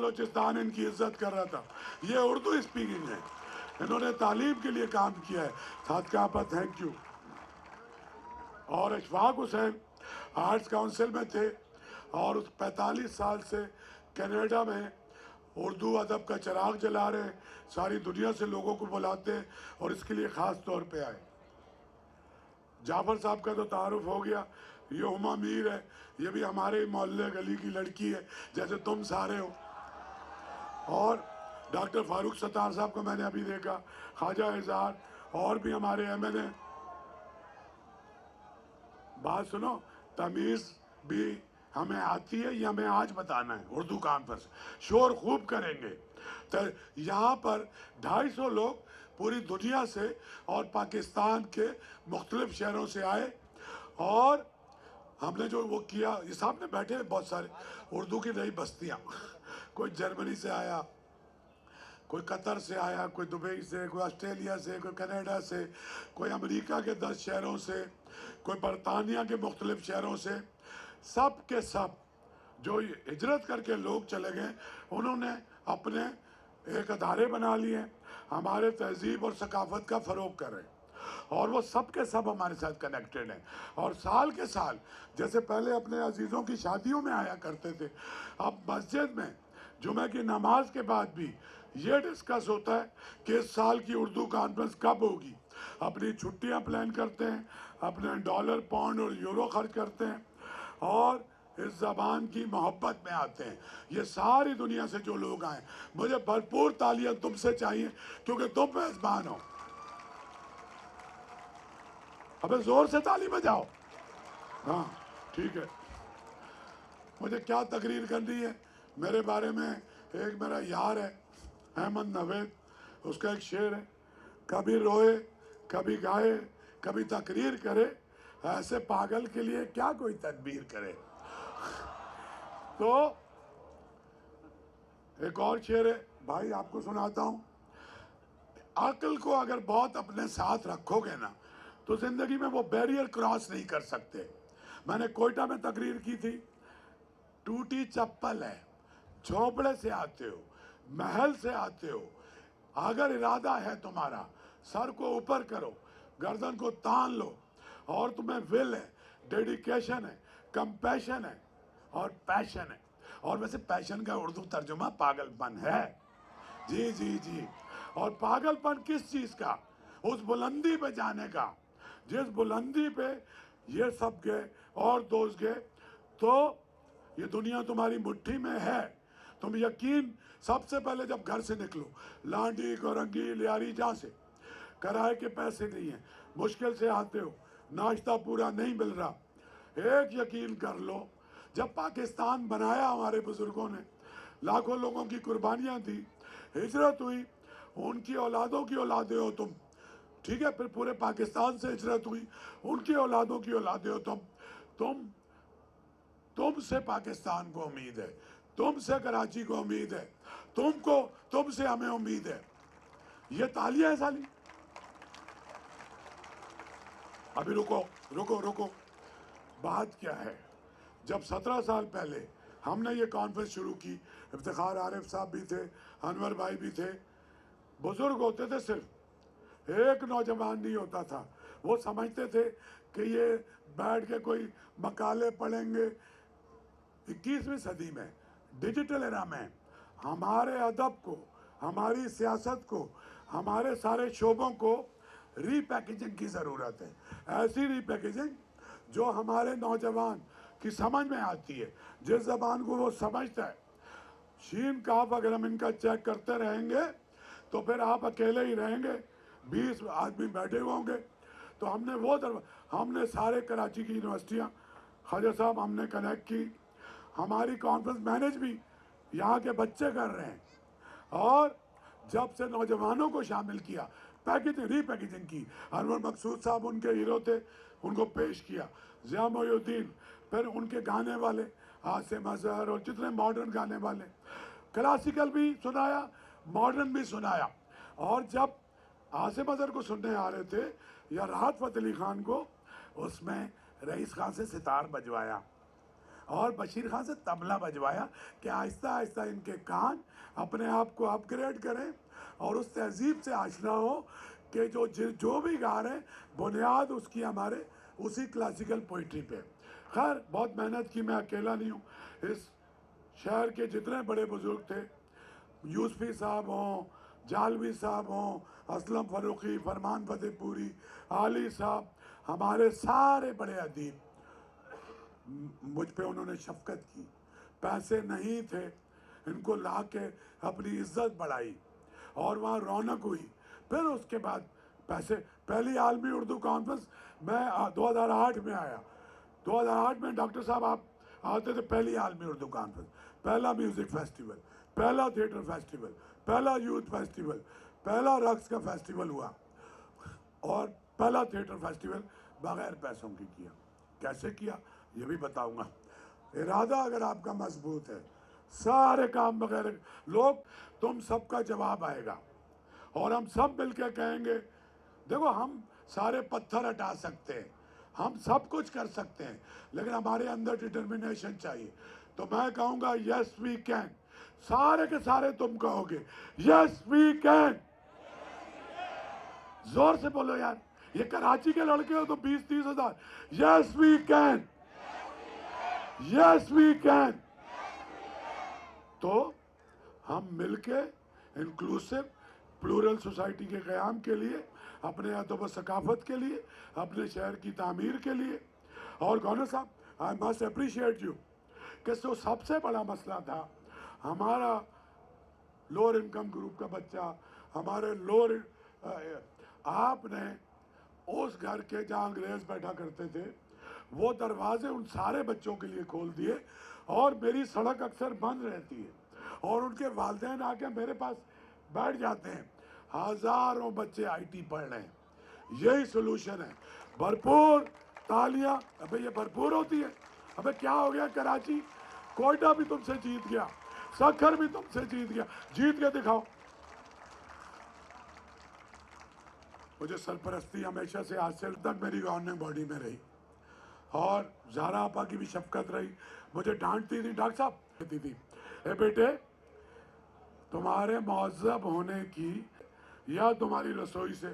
बलोचिस्तान इनकी इज्जत कर रहा था। ये उर्दू स्पीकिंग है, इन्होंने तालीम के लिए काम किया है। साथ का आपका थैंक यू। और अशफाक हुसैन आर्ट्स काउंसिल में थे और उस 45 साल से कनाडा में उर्दू अदब का चिराग जला रहे हैं, सारी दुनिया से लोगों को बुलाते हैं और इसके लिए ख़ास तौर पे आए। जाफर साहब का तो तारुफ हो गया, ये हुमा मीर है, ये भी हमारे मोहल्ले गली की लड़की है जैसे तुम सारे हो। और डॉक्टर फारूक सत्तार साहब को मैंने अभी देखा, ख्वाजा इज़हार, और भी हमारे MNA। बात सुनो, तमीज़ भी हमें आती है, ये हमें आज बताना है। उर्दू कॉन्फ्रेंस शोर खूब करेंगे। तो यहाँ पर 250 लोग पूरी दुनिया से और पाकिस्तान के मुख्तलिफ शहरों से आए और हमने जो वो किया, ये सामने बैठे हैं बहुत सारे उर्दू की नई बस्तियाँ। कोई जर्मनी से आया, कोई कतर से आया, कोई दुबई से, कोई ऑस्ट्रेलिया से, कोई कनाडा से, कोई अमेरिका के 10 शहरों से, कोई बरतानिया के मुख्तलिफ शहरों से। सब के सब जो हिजरत करके लोग चले गए, उन्होंने अपने एक अदारे बना लिए, हमारे तहजीब और सकाफत का फ़रोग कर रहे हैं और वो सब के सब हमारे साथ कनेक्टेड हैं। और साल के साल जैसे पहले अपने अजीज़ों की शादियों में आया करते थे, अब मस्जिद में जुमे की नमाज के बाद भी ये डिस्कस होता है कि इस साल की उर्दू कॉन्फ्रेंस कब होगी। अपनी छुट्टियां प्लान करते हैं, अपने डॉलर, पाउंड और यूरो खर्च करते हैं और इस ज़बान की मोहब्बत में आते हैं। ये सारी दुनिया से जो लोग आए, मुझे भरपूर तालियां तुमसे चाहिए क्योंकि तुम मेज़बान हो। अबे जोर से ताली बजाओ। हाँ ठीक है। मुझे क्या तकरीर करनी है, मेरे बारे में एक मेरा यार है अहमद नवेद, उसका एक शेर है, कभी रोए कभी गाए कभी तकरीर करे, ऐसे पागल के लिए क्या कोई तदबीर करे। तो एक और शेर है भाई, आपको सुनाता हूँ। अक्ल को अगर बहुत अपने साथ रखोगे ना तो जिंदगी में वो बैरियर क्रॉस नहीं कर सकते। मैंने कोयटा में तकरीर की थी, टूटी चप्पल है, झोपड़े से आते हो, महल से आते हो, अगर इरादा है तुम्हारा सर को ऊपर करो, गर्दन को तान लो और तुम्हें विल है, डेडिकेशन है, कंपैशन है और पैशन है। और वैसे पैशन का उर्दू तर्जुमा पागलपन है। जी जी जी। और पागलपन किस चीज़ का? उस बुलंदी पे जाने का, जिस बुलंदी पे ये सब गए और दोस्त गए। तो ये दुनिया तुम्हारी मुट्ठी में है। तुम यकीन, सबसे पहले जब घर से निकलो, लांडी, गौरंगी, लियारी, जहाँ से, किराए के पैसे नहीं है, मुश्किल से आते हो, नाश्ता पूरा नहीं मिल रहा, एक यकीन कर लो, जब पाकिस्तान बनाया हमारे बुजुर्गों ने, लाखों लोगों की कुर्बानियाँ दी, हिजरत हुई, उनकी औलादों की औलादे हो तुम, ठीक है, फिर पूरे पाकिस्तान से हिजरत हुई, उनकी औलादों की औलादे हो तुमसे पाकिस्तान को उम्मीद है, तुमसे कराची को उम्मीद है, तुमसे हमें उम्मीद है। ये तालियां है साली। अभी रुको रुको रुको, बात क्या है। जब 17 साल पहले हमने ये कॉन्फ्रेंस शुरू की, इफ्तिखार आरिफ साहब भी थे, अनवर भाई भी थे, बुजुर्ग होते थे, सिर्फ एक नौजवान नहीं होता था। वो समझते थे कि ये बैठ के कोई मकाले पढ़ेंगे। 21वीं सदी में, डिजिटल एरा में, हमारे अदब को, हमारी सियासत को, हमारे सारे शोबों को रीपैकेजिंग की ज़रूरत है। ऐसी रीपैकेजिंग जो हमारे नौजवान की समझ में आती है, जिस ज़बान को वो समझता है। शीन काफ अगर हम इनका चेक करते रहेंगे तो फिर आप अकेले ही रहेंगे, 20 आदमी बैठे हुए होंगे। तो हमने सारे कराची की यूनिवर्सिटियाँ, ख्वाजा साहब, हमने कनेक्ट की, हमारी कॉन्फ्रेंस मैनेज भी यहाँ के बच्चे कर रहे हैं। और जब से नौजवानों को शामिल किया, पैकेजिंग, रीपैकेजिंग की, अनवर मकसूद साहब उनके हीरो थे, उनको पेश किया, ज़िया मोइनुद्दीन, फिर उनके गाने वाले आसिम अजहर और जितने मॉडर्न गाने वाले, क्लासिकल भी सुनाया, मॉडर्न भी सुनाया। और जब आसिम अजहर को सुनने आ रहे थे या राहत फ़तेह अली खान को, उसमें रईस खान से सितार बजवाया। और बशीर खान से तबला बजवाया कि आहिस्ता आहिस्ता इनके कान अपने आप को अपग्रेड करें और उस तहजीब से आशना हो कि जो भी गा रहे हैं बुनियाद उसकी हमारे उसी क्लासिकल पोइट्री पे। खैर बहुत मेहनत की, मैं अकेला नहीं हूँ, इस शहर के जितने बड़े बुजुर्ग थे, यूसफी साहब हों, जालवी साहब हों, असलम फ़रूकी, फरमान फतेहपुरी, आली साहब, हमारे सारे बड़े अदीब, मुझ पे उन्होंने शफकत की। पैसे नहीं थे, इनको ला के अपनी इज्जत बढ़ाई और वहाँ रौनक हुई। फिर उसके बाद पैसे, पहली आलमी उर्दू कॉन्फ्रेंस मैं 2008 में आया। 2008 में डॉक्टर साहब आप आते थे, पहली आलमी उर्दू कॉन्फ्रेंस, पहला म्यूज़िक फेस्टिवल, पहला थिएटर फेस्टिवल, पहला यूथ फेस्टिवल, पहला रक्स का फेस्टिवल हुआ और पहला थिएटर फेस्टिवल बगैर पैसों की किया। कैसे किया ये भी बताऊंगा। इरादा अगर आपका मजबूत है, सारे काम बगैर लोग, तुम सबका जवाब आएगा और हम सब मिलकर कहेंगे देखो हम सारे पत्थर हटा सकते हैं, हम सब कुछ कर सकते हैं, लेकिन हमारे अंदर डिटर्मिनेशन चाहिए। तो मैं कहूँगा यस वी कैन, सारे के सारे तुम कहोगे यस वी कैन, जोर से बोलो यार, ये कराची के लड़के हो तो 20-30 हजार, yes we can, yes we can. तो हम मिलके इंक्लूसिव प्लूरल सोसाइटी के क़याम के लिए, अपने अदब व सकाफत के लिए, अपने शहर की तामीर के लिए। और गवर्नर साहब आई मस्ट अप्रिशिएट यू कि जो सबसे बड़ा मसला था हमारा लोअर इनकम ग्रुप का बच्चा, हमारे लोअर, आपने उस घर के जहाँ अंग्रेज बैठा करते थे वो दरवाजे उन सारे बच्चों के लिए खोल दिए और मेरी सड़क अक्सर बंद रहती है और उनके वालिदैन आके मेरे पास बैठ जाते हैं। हजारों बच्चे आईटी पढ़ रहे हैं, यही सोल्यूशन है। भरपूर तालियां, अबे ये भरपूर होती है। अबे क्या हो गया कराची, कोयटा भी तुमसे जीत गया, सखर भी तुमसे जीत गया, जीत के दिखाओ। मुझे सरपरस्ती हमेशा से हासिल तक मेरी गवर्निंग बॉडी में रही और ज़ारा आपा की भी शफकत रही। मुझे डांटती थी, डॉक्टर साहब कहती थी, ए बेटे तुम्हारे मुअज़्ज़ब होने की या तुम्हारी रसोई से